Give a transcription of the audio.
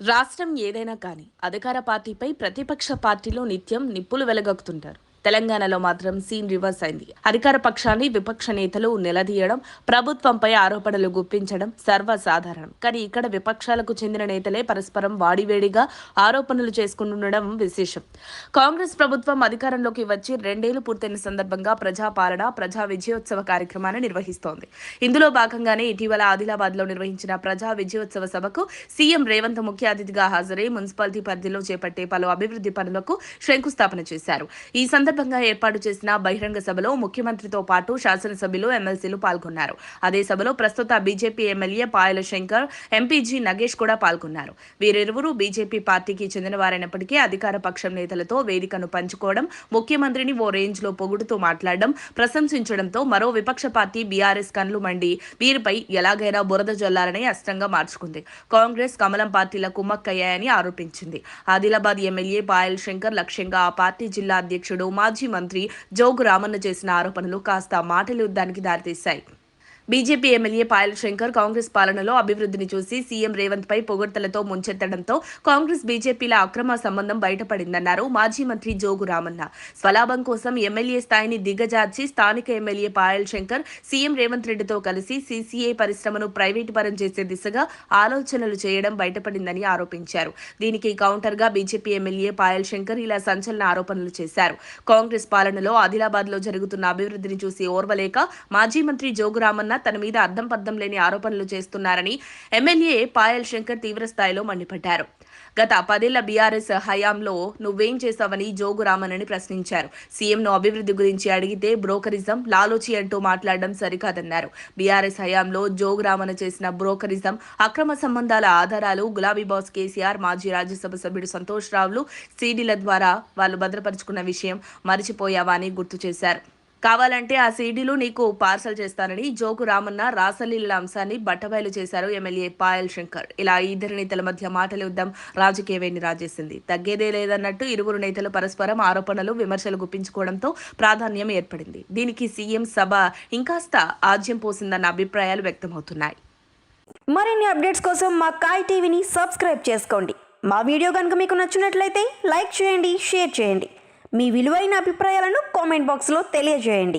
రాష్ట్రం ఏదైనా కానీ అధికార పార్టీపై ప్రతిపక్ష పార్టీలో నిత్యం నిప్పులు వెలగక్కుతుంటారు. తెలంగాణలో మాత్రం సీన్ రివర్స్ అయింది. అధికార పక్షాన్ని విపక్ష నేతలు నిలదీయడం, ప్రభుత్వంపై ఆరోపణలు గుప్పించడం సర్వసాధారణం. కానీ ఇక్కడ విపక్షాలకు చెందిన నేతలే పరస్పరం వాడివేడిగా ఆరోపణలు చేసుకుంటుండడం విశేషం. కాంగ్రెస్ ప్రభుత్వం అధికారంలోకి వచ్చి 2 ఏళ్లు పూర్తయిన సందర్భంగా ప్రజాపాలన, ప్రజా విజయోత్సవ కార్యక్రమాన్ని నిర్వహిస్తోంది. ఇందులో భాగంగానే ఇటీవల ఆదిలాబాద్ లో నిర్వహించిన ప్రజా విజయోత్సవ సభకు సీఎం రేవంత్ ముఖ్య అతిథిగా హాజరై మున్సిపాలిటీ పరిధిలో చేపట్టే పలు అభివృద్ధి పనులకు శంకుస్థాపన చేశారు. ఈ సందర్భంగా ఏర్పాటు చేసిన బహిరంగ సభలో ముఖ్యమంత్రితో పాటు శాసనసభ్యులు, ఎమ్మెల్సీలు పాల్గొన్నారు. అదే సభలో ప్రస్తుత బీజేపీ ఎమ్మెల్యే పాయల శంకర్, ఎంపీజీ నగేష్ కూడా పాల్గొన్నారు. వీరిరువురు బీజేపీ పార్టీకి చెందినవారైనప్పటికీ అధికార పక్షం నేతలతో వేదికను పంచుకోవడం, ముఖ్యమంత్రిని ఓ రేంజ్ లో పొగుడుతూ మాట్లాడడం, ప్రశంసించడంతో మరో విపక్ష పార్టీ బీఆర్ఎస్ కన్లు మండి వీరిపై ఎలాగైనా బురద జల్లాలని అస్త్రంగా మార్చుకుంది. కాంగ్రెస్, కమలం పార్టీల కుమ్మక్కయ్యాయని ఆరోపించింది. ఆదిలాబాద్ ఎమ్మెల్యే పాయల్ శంకర్ లక్ష్యంగా ఆ పార్టీ జిల్లా అధ్యక్షుడు, మాజీ మంత్రి జోగు రామన్న చేసిన ఆరోపణలు కాస్త మాటల యుద్ధానికి దారితీశాయి. బీజేపీ ఎమ్మెల్యే పాయల్ శంకర్ కాంగ్రెస్ పాలనలో అభివృద్ధిని చూసి సీఎం రేవంత్ పై పొగడ్తలతో ముంచెత్తడంతో కాంగ్రెస్ బీజేపీల అక్రమ సంబంధం బయటపడిందన్నారు మాజీ మంత్రి జోగు రామన్న. స్వలాభం కోసం ఎమ్మెల్యే స్థాయిని దిగజార్చి స్థానిక ఎమ్మెల్యే పాయల్ శంకర్ సీఎం రేవంత్ రెడ్డితో కలిసి సీసీఏ పరిశ్రమను ప్రైవేటు పరం చేసే దిశగా ఆలోచనలు చేయడం బయటపడిందని ఆరోపించారు. దీనికి కౌంటర్ గా బీజేపీ ఎమ్మెల్యే పాయల్ శంకర్ ఇలా సంచలన ఆరోపణలు చేశారు. కాంగ్రెస్ పాలనలో ఆదిలాబాద్ లో జరుగుతున్న అభివృద్ధిని చూసి ఓర్వలేక మాజీ మంత్రి జోగు రామన్న తన మీద అర్థం పర్థం లేని ఆరోపణలు చేస్తున్నారని ఎమ్మెల్యే పాయల్ శంకర్ తీవ్రస్థాయిలో మండిపడ్డారు. గత 10 ఏళ్ల బీఆర్ఎస్ హయాంలో నువ్వేం చేశావని జోగు రామన్నని ప్రశ్నించారు. సీఎంను అభివృద్ధి గురించి అడిగితే బ్రోకరిజం, లాలోచి అంటూ మాట్లాడడం సరికాదన్నారు. బీఆర్ఎస్ హయాంలో జోగు రామన్న చేసిన బ్రోకరిజం, అక్రమ సంబంధాల ఆధారాలు గులాబీ బాస్ కేసీఆర్, మాజీ రాజ్యసభ సభ్యుడు సంతోష్ రావులు సీడీల ద్వారా వాళ్ళు భద్రపరుచుకున్న విషయం మరిచిపోయావా అని గుర్తు చేశారు. కావాలంటే ఆ సీడీలు నీకు పార్సల్ చేస్తానని జోగు రామన్న రాసలీల అంశాన్ని బట్టబయలు చేశారు ఎమ్మెల్యే పాయల్ శంకర్. ఇలా ఇద్దరు నేతల మధ్య మాటల యుద్ధం రాజకీయ వేణి రాజేసింది. తగ్గేదే లేదన్నట్టు ఇరువురు నేతలు పరస్పరం ఆరోపణలు, విమర్శలు గుప్పించుకోవడంతో ప్రాధాన్యం ఏర్పడింది. దీనికి సీఎం సభ ఇంకాస్త ఆజ్యం పోసిందన్న అభిప్రాయాలు వ్యక్తమవుతున్నాయి. మరిన్ని అప్డేట్స్ కోసం మా కాయ్ టీవీని సబ్స్క్రైబ్ చేసుకోండి. మా వీడియో కనుక మీకు నచ్చినట్లయితే లైక్ చేయండి, షేర్ చేయండి. మీ విలువైన అభిప్రాయాలను కామెంట్ బాక్స్లో తెలియజేయండి.